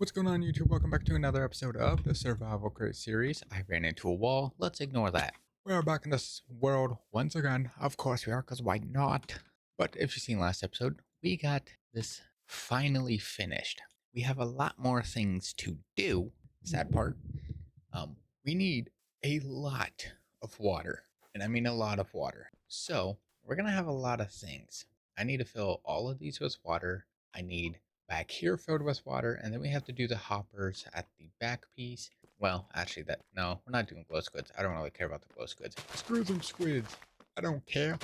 What's going on, YouTube? Welcome back to another episode of the Survival Crate series. I ran into a wall. Let's ignore that. We are back in this world once again. Of course we are, because why not? But if you've seen last episode, we got this finally finished. We have a lot more things to do. Sad part. We need a lot of water. And I mean a lot of water. So we're going to have a lot of things. I need to fill all of these with water. I need back here filled with water, and then we have to do the hoppers at the back piece. Well, actually, no, we're not doing glow squids. I don't really care about the glow squids. Screw them squids. I don't care.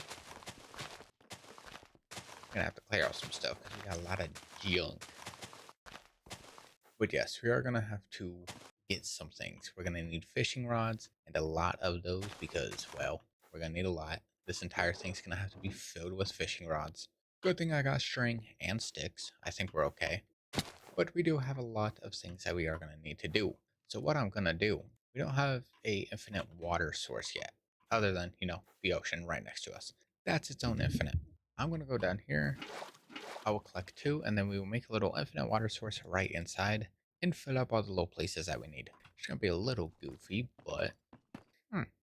I'm gonna have to clear out some stuff because we got a lot of junk. But yes, we are gonna have to get some things. We're gonna need fishing rods and a lot of those because, well, we're gonna need a lot. This entire thing's gonna have to be filled with fishing rods. Good thing I got string and sticks. I think we're okay. But we do have a lot of things that we are going to need to do. So what I'm going to do, we don't have a infinite water source yet, other than, the ocean right next to us. That's its own infinite. I'm going to go down here. I will collect two, and then we will make a little infinite water source right inside and fill up all the low places that we need. It's going to be a little goofy, but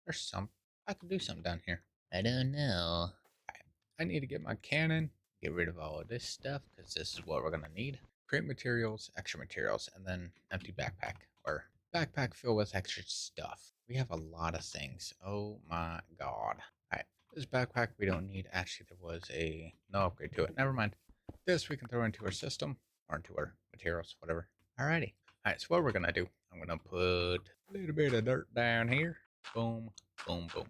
there's some. I could do something down here. I don't know. I need to get my cannon, get rid of all of this stuff, because this is what we're going to need. Create materials, extra materials, and then empty backpack, or backpack filled with extra stuff. We have a lot of things. Oh my god. Alright, this backpack we don't need. Actually, there was no upgrade to it. Never mind. This we can throw into our system, or into our materials, whatever. Alrighty. Alright, so what we're going to do, I'm going to put a little bit of dirt down here. Boom, boom, boom.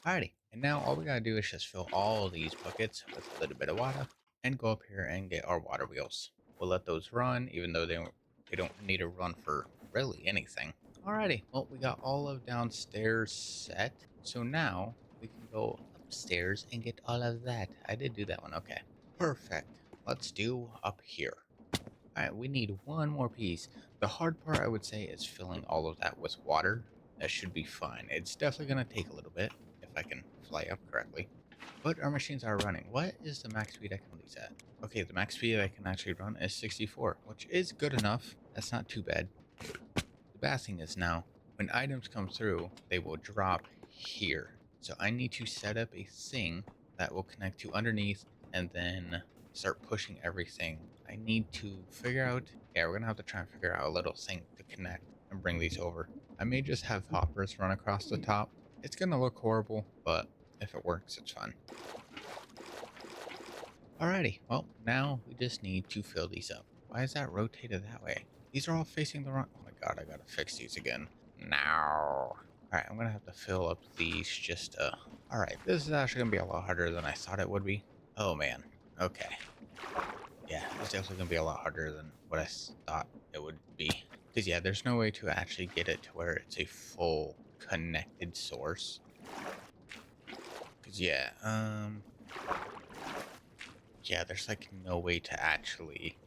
Alrighty, and now all we gotta do is just fill all these buckets with a little bit of water and go up here and get our water wheels. We'll let those run, even though they don't need to run for really anything. Alrighty, well, we got all of downstairs set, so now we can go upstairs and get all of that. I did do that one, okay. Perfect. Let's do up here. Alright, we need one more piece. The hard part, I would say, is filling all of that with water. That should be fine. It's definitely going to take a little bit, if I can fly up correctly. But our machines are running. What is the max speed I can run these at? Okay, the max speed I can actually run is 64, which is good enough. That's not too bad. The bad thing is now, when items come through, they will drop here. So I need to set up a thing that will connect to underneath and then start pushing everything. I need to figure out, yeah, we're gonna have to try and figure out a little thing to connect and bring these over. I may just have hoppers run across the top. It's gonna look horrible, but if it works, it's fun. Alrighty, well, now we just need to fill these up. Why is that rotated that way? These are all facing the wrong... Oh my god, I gotta fix these again. Now. Alright, I'm gonna have to fill up these just, Alright, this is actually gonna be a lot harder than I thought it would be. Oh man, okay. Yeah, it's definitely gonna be a lot harder than what I thought it would be. Because yeah, there's no way to actually get it to where it's a full connected source. Because yeah, yeah, there's like no way to actually...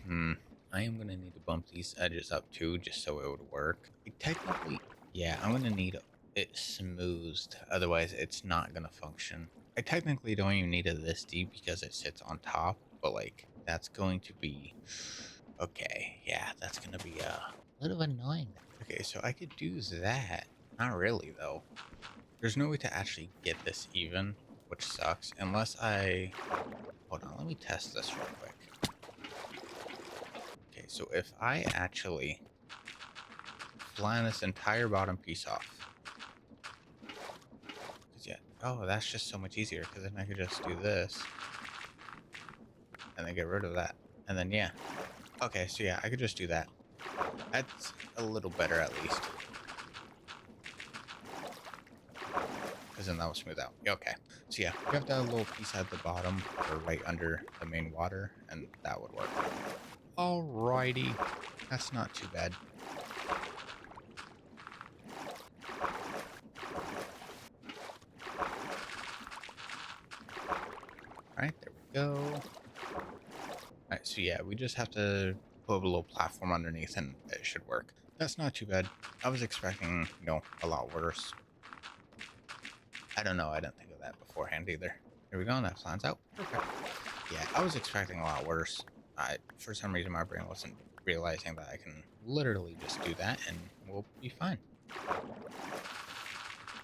I am gonna need to bump these edges up too, just so it would work. Technically, yeah, I'm gonna need it smoothed, otherwise it's not gonna function. I technically don't even need it this deep because it sits on top, but like, that's going to be... Okay, yeah, that's gonna be a little annoying. Okay, so I could do that. Not really, though. There's no way to actually get this even, which sucks, unless I... Hold on, let me test this real quick. Okay, so if I actually fly this entire bottom piece off... Cause yeah, oh, that's just so much easier, because then I could just do this. And then get rid of that. And then, yeah. Okay, so yeah, I could just do that. That's a little better, at least. Because then that will smooth out. Okay, so yeah, you have to have a little piece at the bottom or right under the main water, and that would work. Alrighty, that's not too bad. Alright, there we go. Alright, so yeah, we just have to put a little platform underneath and it should work. That's not too bad. I was expecting, a lot worse. I don't know, I didn't think of that beforehand either. Here we go, and that plans out. Perfect. Yeah, I was expecting a lot worse. For some reason, my brain wasn't realizing that I can literally just do that and we'll be fine.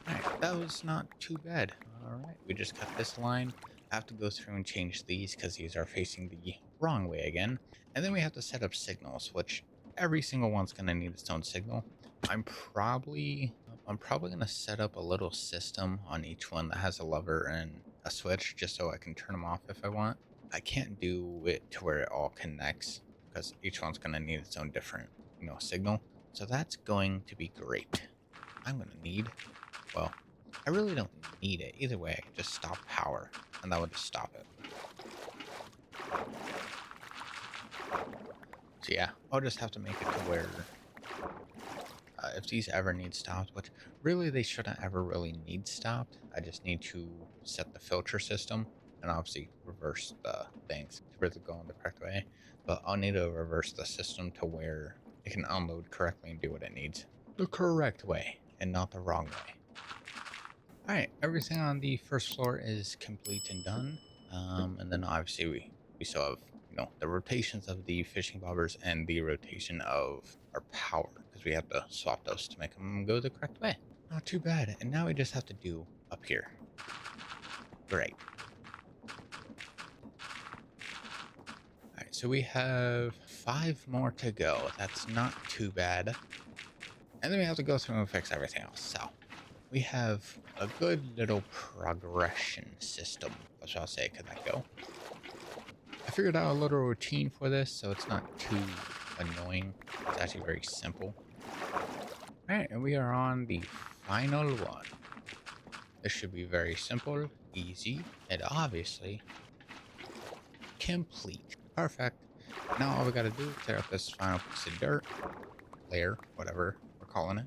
Alright, that was not too bad. Alright, we just cut this line. I have to go through and change these because these are facing the wrong way again. And then we have to set up signals, which every single one's going to need its own signal. I'm probably going to set up a little system on each one that has a lever and a switch just so I can turn them off if I want. I can't do it to where it all connects because each one's going to need its own different, signal. So that's going to be great. I'm going to need, well, I really don't need it. Either way, I can just stop power and that would just stop it. So yeah, I'll just have to make it to where if these ever need stopped, which really they shouldn't ever really need stopped, I just need to set the filter system and obviously reverse the things to really go in the correct way. But I'll need to reverse the system to where it can unload correctly and do what it needs the correct way and not the wrong way. All right, everything on the first floor is complete and done. And then obviously we still have the rotations of the fishing bobbers and the rotation of our power because we have to swap those to make them go the correct way. Not too bad. And now we just have to do up here. Great. All right, so we have 5 more to go. That's not too bad. And then we have to go through and fix everything else. So we have a good little progression system. That's what I'll say. Could that go? I figured out a little routine for this, so it's not too annoying. It's actually very simple. Alright, and we are on the final one. This should be very simple, easy, and obviously complete. Perfect. Now all we gotta do is tear up this final piece of dirt, layer, whatever we're calling it.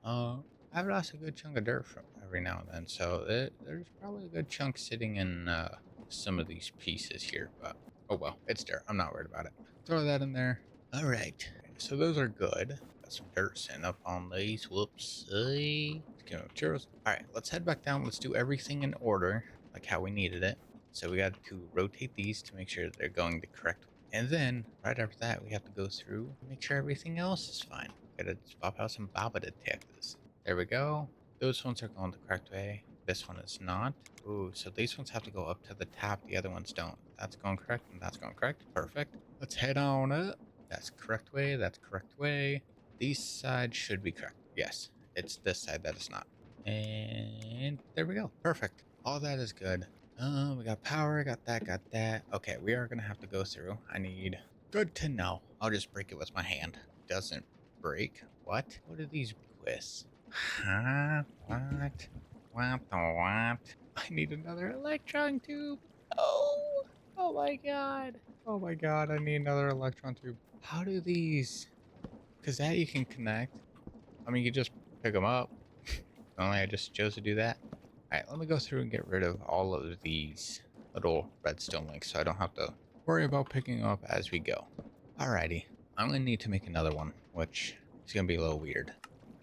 I've lost a good chunk of dirt from every now and then, so there's probably a good chunk sitting in some of these pieces here, but oh well, it's dirt. I'm not worried about it. Throw that in there. All right, so those are good. Got some dirt sitting up on these. Whoops. Materials. All right, let's head back down. Let's do everything in order, like how we needed it. So we got to rotate these to make sure they're going the correct way. And then right after that, we have to go through and make sure everything else is fine. Gotta swap out some baba detectors. There we go. Those ones are going the correct way. This one is not. Ooh, so these ones have to go up to the top. The other ones don't. That's going correct and that's going correct. Perfect. Let's head on up. That's correct way. That's correct way. These sides should be correct. Yes, it's this side that is not. And there we go. Perfect. All that is good. We got power. Got that. Got that. Okay, we are gonna have to go through. I need. Good to know. I'll just break it with my hand. Doesn't break. What? What are these with? Huh? What? What the what? I need another electron tube. Oh! Oh my god. Oh my god, I need another electron tube. How do these... Because that you can connect. I mean, you just pick them up. Only I just chose to do that. Alright, let me go through and get rid of all of these little redstone links so I don't have to worry about picking them up as we go. Alrighty, I'm going to need to make another one, which is going to be a little weird.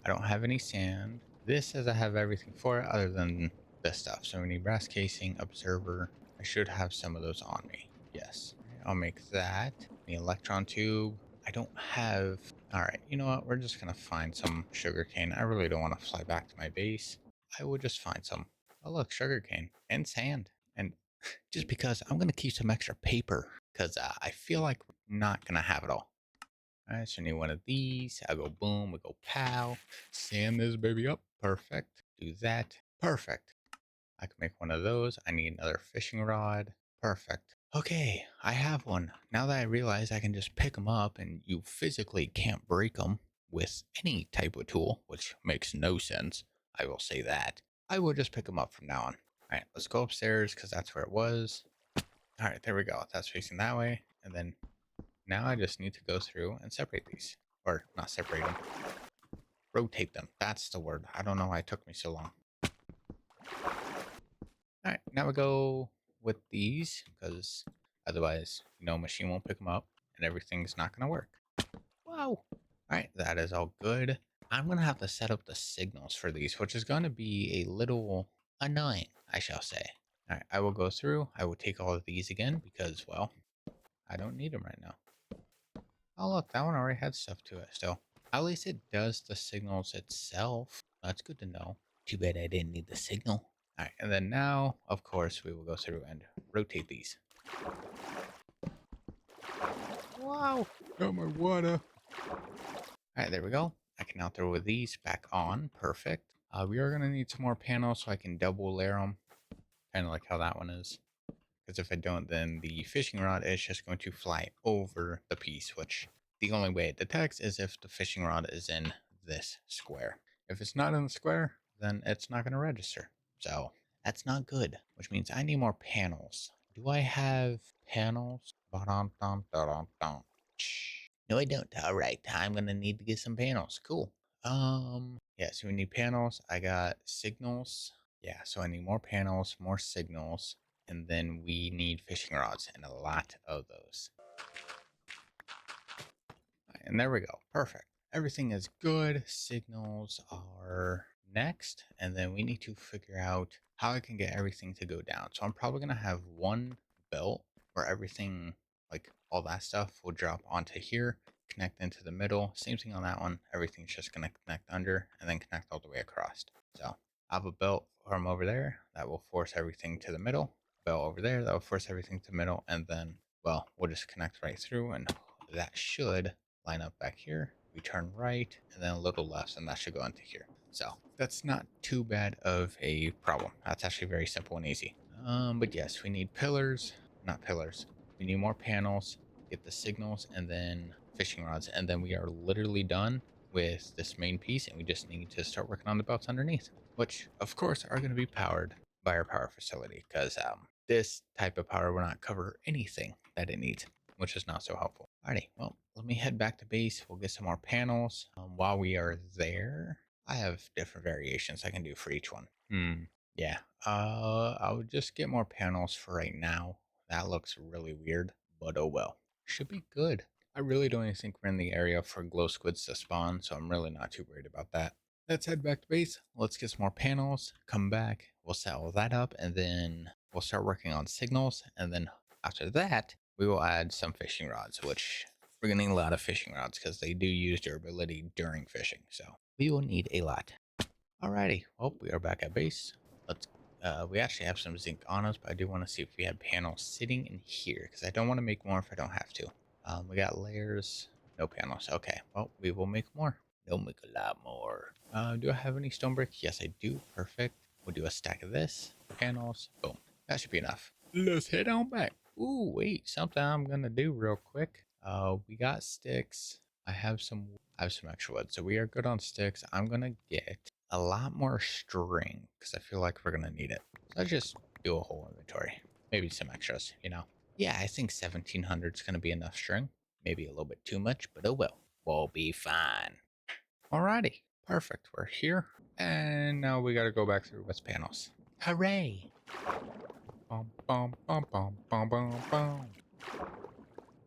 I don't have any sand. This says I have everything for it other than this stuff. So we need brass casing, observer. I should have some of those on me. Yes. I'll make that. The electron tube. I don't have... Alright, you know what? We're just going to find some sugarcane. I really don't want to fly back to my base. I will just find some. Oh look, sugarcane and sand. And just because I'm going to keep some extra paper because I feel like we're not going to have it all. All right, so I need one of these. I go boom, we go pow. Sand this baby up. Perfect. Do that. Perfect. I can make one of those. I need another fishing rod. Perfect. Okay, I have one. Now that I realize I can just pick them up and you physically can't break them with any type of tool, which makes no sense. I will say that. I will just pick them up from now on. All right, let's go upstairs because that's where it was. All right, there we go. That's facing that way. And then now I just need to go through and separate these. Or not separate them. Rotate them. That's the word. I don't know why it took me so long. Alright, now we go with these. Because otherwise, machine won't pick them up. And everything's not going to work. Wow. Alright, that is all good. I'm going to have to set up the signals for these. Which is going to be a little annoying, I shall say. Alright, I will go through. I will take all of these again. Because, well, I don't need them right now. Oh, look, that one already had stuff to it still. At least it does the signals itself. That's good to know. Too bad I didn't need the signal. All right, and then now, of course, we will go through and rotate these. Wow, got my water. All right, there we go. I can now throw these back on. Perfect. We are going to need some more panels so I can double layer them. Kind of like how that one is. Because if I don't, then the fishing rod is just going to fly over the piece, which the only way it detects is if the fishing rod is in this square. If it's not in the square, then it's not going to register. So that's not good, which means I need more panels. Do I have panels? No, I don't. All right, I'm going to need to get some panels. Cool. Yeah, so we need panels. I got signals. Yeah, so I need more panels, more signals, and then we need fishing rods and a lot of those. And there we go. Perfect. Everything is good. Signals are next, and then we need to figure out how I can get everything to go down. So I'm probably going to have one belt where everything, like all that stuff, will drop onto here, connect into the middle. Same thing on that one. Everything's just going to connect under and then connect all the way across. So I have a belt from over there that will force everything to the middle. Belt over there that will force everything to the middle, and then, well, we'll just connect right through, and that should line up back here. We turn right and then a little left, and that should go into here. So that's not too bad of a problem. That's actually very simple and easy. But yes, we need pillars, not pillars. We need more panels, get the signals, and then fishing rods, and then we are literally done with this main piece, and we just need to start working on the belts underneath, which of course are going to be powered by our power facility, because this type of power will not cover anything that it needs, which is not so helpful. Alrighty, well, let me head back to base. We'll get some more panels. While we are there, I have different variations I can do for each one. Yeah. I would just get more panels for right now. That looks really weird, but oh well. Should be good. I really don't even think we're in the area for glow squids to spawn, so I'm really not too worried about that. Let's head back to base. Let's get some more panels. Come back. We'll set all that up, and then we'll start working on signals. And then after that, we will add some fishing rods, which we're gonna need a lot of fishing rods because they do use durability during fishing. So we will need a lot. Alrighty, well, we are back at base. Let's we actually have some zinc on us, but I do want to see if we have panels sitting in here because I don't want to make more if I don't have to. We got layers, no panels. Okay, well, we will make more. They'll make a lot more. Do I have any stone brick? Yes, I do. Perfect. We'll do a stack of this. Panels. Boom. That should be enough. Let's head on back. Ooh, wait, something I'm gonna do real quick. We got sticks. I have some extra wood, so we are good on sticks. I'm gonna get a lot more string because I feel like we're gonna need it. So I just do a whole inventory, maybe some extras, you know. Yeah, I think 1700 is gonna be enough string. Maybe a little bit too much, but oh well. We'll be fine. Alrighty, perfect. We're here, and now we gotta go back through with panels. Hooray! Bum bum bum bum bum bum bum.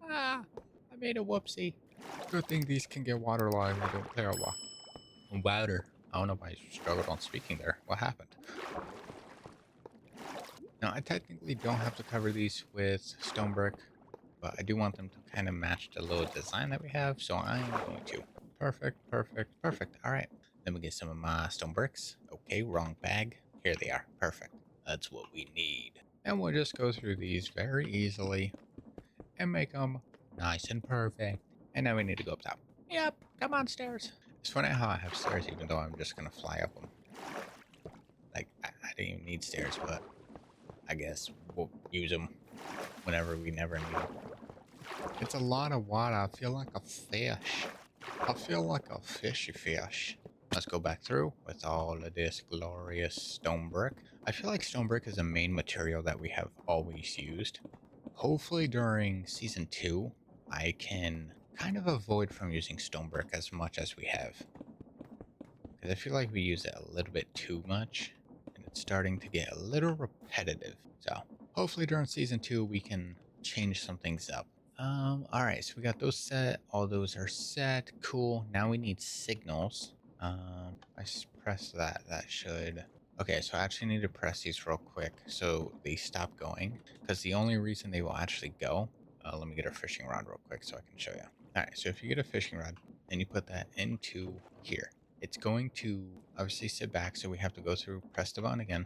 Ah, I made a whoopsie. Good thing these can get waterlogged and don't clear a lot. Water. I don't know why I struggled on speaking there. What happened? Now, I technically don't have to cover these with stone brick, but I do want them to kind of match the little design that we have, so I am going to. Perfect, perfect, perfect. All right. Then we get some of my stone bricks. Okay, wrong bag. Here they are. Perfect. That's what we need. And we'll just go through these very easily and make them nice and perfect. And now we need to go up top. Yep, come on, stairs. It's funny how I have stairs even though I'm just going to fly up them. Like, I didn't even need stairs, but I guess we'll use them whenever we never need them. It's a lot of water. I feel like a fish. I feel like a fishy fish. Let's go back through with all of this glorious stone brick. I feel like stone brick is a main material that we have always used. Hopefully during season 2, I can kind of avoid from using stone brick as much as we have. Because I feel like we use it a little bit too much, and it's starting to get a little repetitive. So hopefully during season 2, we can change some things up. All right, so we got those set. All those are set. Cool. Now we need signals. I press that. That should. Okay, so I actually need to press these real quick so they stop going. Because the only reason they will actually go Let me get a fishing rod real quick so I can show you. All right, so if you get a fishing rod and you put that into here, it's going to obviously sit back. So we have to go through, press the button again.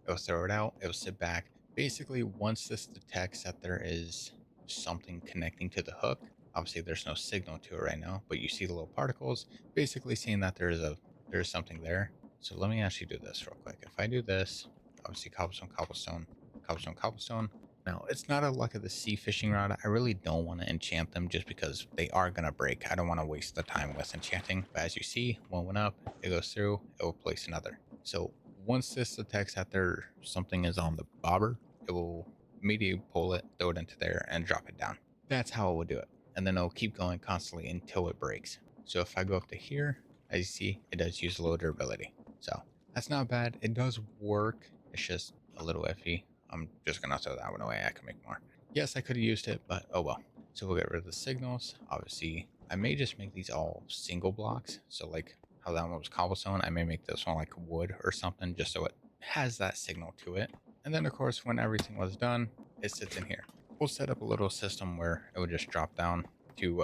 It'll throw it out. It'll sit back. Basically, once this detects that there is something connecting to the hook, obviously there's no signal to it right now, but you see the little particles, basically saying that there's something there. So let me actually do this real quick. If I do this, obviously cobblestone, cobblestone, cobblestone, cobblestone. Now, it's not a luck of the sea fishing rod. I really don't want to enchant them just because they are going to break. I don't want to waste the time with enchanting. But as you see, one went up, it goes through, it will place another. So once this detects that there something is on the bobber, it will immediately pull it, throw it into there, and drop it down. That's how it will do it. And then it'll keep going constantly until it breaks. So if I go up to here, as you see, it does use low durability. So that's not bad. It does work. It's just a little iffy. I'm just gonna throw that one away. I can make more. Yes, I could have used it, but oh well. So we'll get rid of the signals. Obviously, I may just make these all single blocks. So like how that one was cobblestone, I may make this one like wood or something just so it has that signal to it. And then of course, when everything was done, it sits in here. We'll set up a little system where it would just drop down to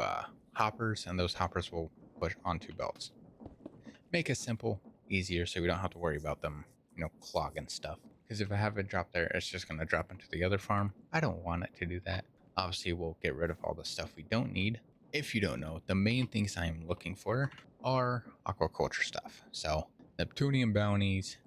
hoppers, and those hoppers will push onto belts. Make it simple, easier, so we don't have to worry about them, clogging stuff. Because if I have it drop there, it's just going to drop into the other farm. I don't want it to do that. Obviously, we'll get rid of all the stuff we don't need. If you don't know, the main things I'm looking for are aquaculture stuff. So Neptunian bounties,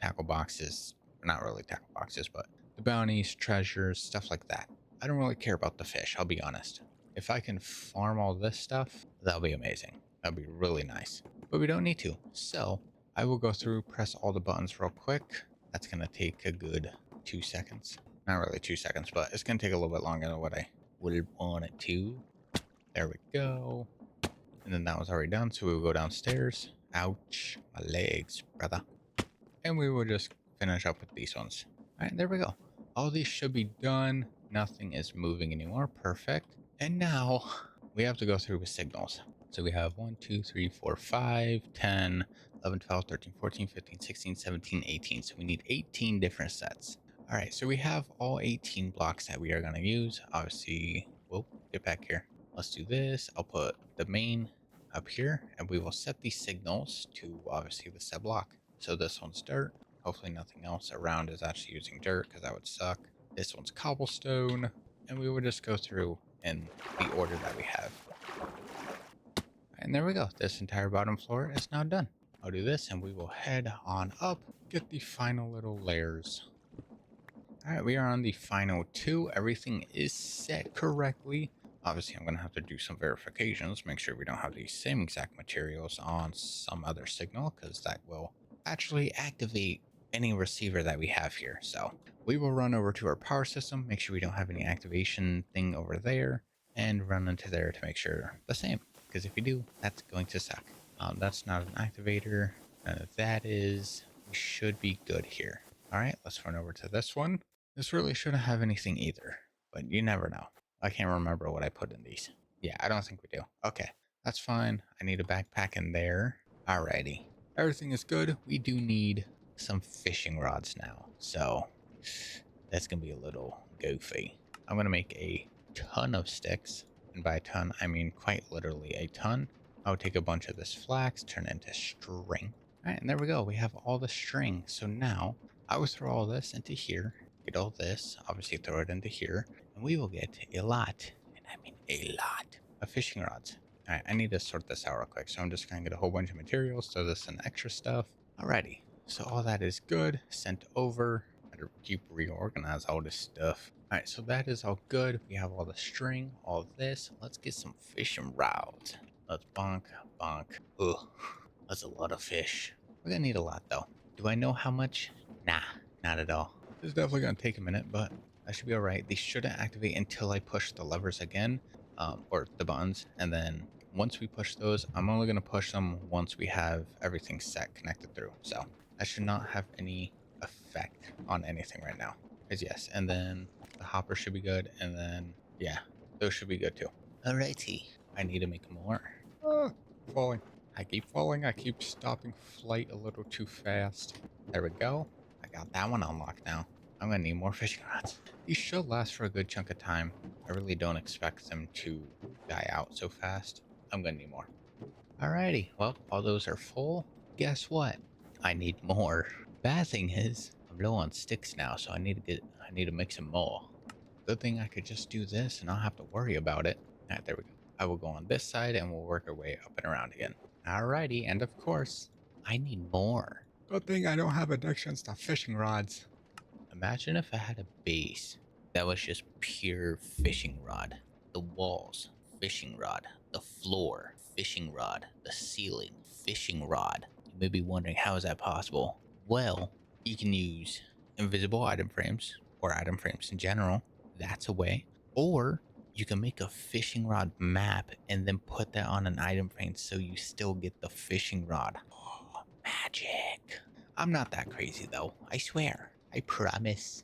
tackle boxes, not really tackle boxes, but the bounties, treasures, stuff like that. I don't really care about the fish, I'll be honest. If I can farm all this stuff, that'll be amazing. That'll be really nice. But we don't need to. So I will go through, press all the buttons real quick. That's going to take a good 2 seconds. Not really 2 seconds, but it's going to take a little bit longer than what I would want it to. There we go. And then that was already done, so we will go downstairs. Ouch, my legs, brother. And we will just finish up with these ones. All right, there we go. All these should be done. Nothing is moving anymore. Perfect. And now we have to go through with signals. So we have 1, 2, 3, 4, 5, 10, 11, 12, 13, 14, 15, 16, 17, 18. So we need 18 different sets. All right, so we have all 18 blocks that we are going to use. Obviously, whoa, get back here. Let's do this. I'll put the main up here, and we will set these signals to obviously the set block. So this one's dirt. Hopefully nothing else around is actually using dirt, because that would suck. This one's cobblestone, and we would just go through in the order that we have. And there we go. This entire bottom floor is now done. I'll do this, and we will head on up, get the final little layers. All right, we are on the final 2. Everything is set correctly. Obviously, I'm going to have to do some verifications, make sure we don't have the same exact materials on some other signal, because that will actually activate any receiver that we have here. So we will run over to our power system, make sure we don't have any activation thing over there, and run into there to make sure the same, because if we do, that's going to suck. That's not an activator. That is, we should be good here. All right, let's run over to this one. This really shouldn't have anything either, but you never know. I can't remember what I put in these. Yeah, I don't think we do. Okay, that's fine. I need a backpack in there. Alrighty. Everything is good. We do need some fishing rods now, so that's going to be a little goofy. I'm going to make a ton of sticks, and by a ton, I mean quite literally a ton. I'll take a bunch of this flax, turn it into string. All right, and there we go. We have all the string. So now I will throw all this into here, get all this, obviously throw it into here, and we will get a lot, and I mean a lot, of fishing rods. All right, I need to sort this out real quick. So I'm just going to get a whole bunch of materials, throw this in extra stuff. Alrighty, so all that is good, sent over. Better keep reorganize all this stuff. All right, so that is all good. We have all the string, all this. Let's get some fishing rods. Let's bonk, bonk. Ugh, that's a lot of fish. We're gonna need a lot though. Do I know how much? Nah, not at all. This is definitely gonna take a minute, but that should be all right. These shouldn't activate until I push the levers again, or the buttons. And then once we push those, I'm only gonna push them once we have everything set connected through. So that should not have any effect on anything right now. Because yes, and then the hopper should be good, and then yeah, those should be good too. Alrighty, I need to make more. Falling. I keep falling. I keep stopping flight a little too fast. There we go. I got that one unlocked now. I'm gonna need more fishing rods. These should last for a good chunk of time. I really don't expect them to die out so fast. I'm gonna need more. Alrighty, well, all those are full. Guess what? I need more. Bad thing is, I'm low on sticks now, so I need to make some more. Good thing I could just do this and not have to worry about it. Alright, there we go. I will go on this side and we'll work our way up and around again. Alrighty, and of course, I need more. Good thing I don't have addictions to fishing rods. Imagine if I had a base that was just pure fishing rod. The walls, fishing rod. The floor, fishing rod. The ceiling, fishing rod. You may be wondering, how is that possible? Well, you can use invisible item frames or item frames in general. That's a way. Or you can make a fishing rod map and then put that on an item frame so you still get the fishing rod. Oh, magic. I'm not that crazy though, I swear. I promise.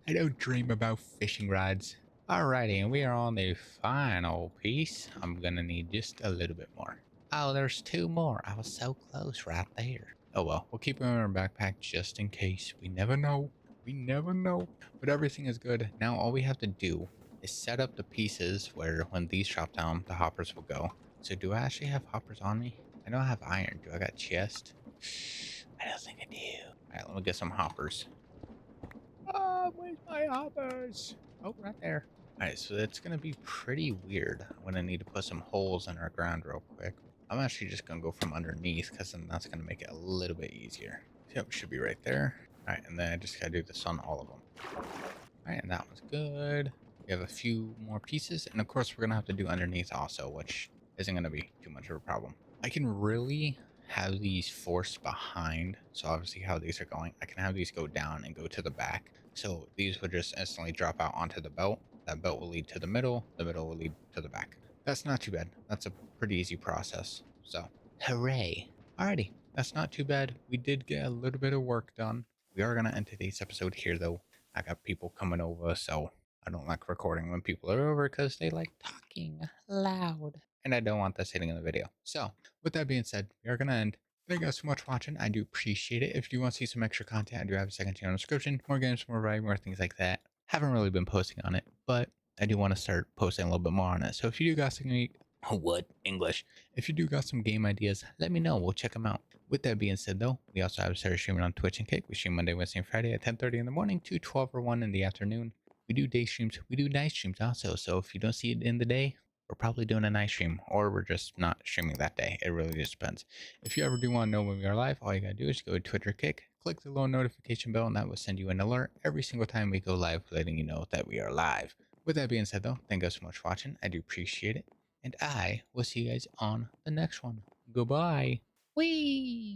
I don't dream about fishing rods. Alrighty, and we are on the final piece. I'm gonna need just a little bit more. Oh, there's two more. I was so close right there. Oh well, we'll keep them in our backpack just in case. We never know. We never know. But everything is good. Now all we have to do is set up the pieces where when these drop down, the hoppers will go. So do I actually have hoppers on me? I know I have iron. Do I got chest? I don't think I do. Alright, let me get some hoppers. Oh, where's my hoppers? Oh, right there. Alright, so that's going to be pretty weird. I'm going to need to put some holes in our ground real quick. I'm actually just going to go from underneath because then that's going to make it a little bit easier. Yep, should be right there. Alright, and then I just got to do this on all of them. Alright, and that one's good. We have a few more pieces. And of course, we're going to have to do underneath also, which isn't going to be too much of a problem. I can really have these forced behind. So obviously how these are going, I can have these go down and go to the back. So these would just instantly drop out onto the belt. That belt will lead to the middle will lead to the back. That's not too bad. That's a pretty easy process. So hooray. Alrighty, that's not too bad. We did get a little bit of work done. We are going to end today's episode here though. I got people coming over, so I don't like recording when people are over because they like talking loud. And I don't want this hitting in the video. So with that being said, we are going to end. Thank you guys so much for watching. I do appreciate it. If you want to see some extra content, I do have a second channel description. More games, more variety, more things like that. Haven't really been posting on it, but I do want to start posting a little bit more on it. So if you do got some what English? If you do got some game ideas, let me know. We'll check them out. With that being said, though, we also have started streaming on Twitch and Kick. We stream Monday, Wednesday, and Friday at 10:30 in the morning to 12 or 1 in the afternoon. We do day streams. We do night streams also. So if you don't see it in the day, we're probably doing a night stream, or we're just not streaming that day. It really just depends. If you ever do want to know when we are live, all you gotta do is go to Twitch or Kick, click the little notification bell, and that will send you an alert every single time we go live, letting you know that we are live. With that being said, though, thank you guys so much for watching. I do appreciate it. And I will see you guys on the next one. Goodbye. Whee!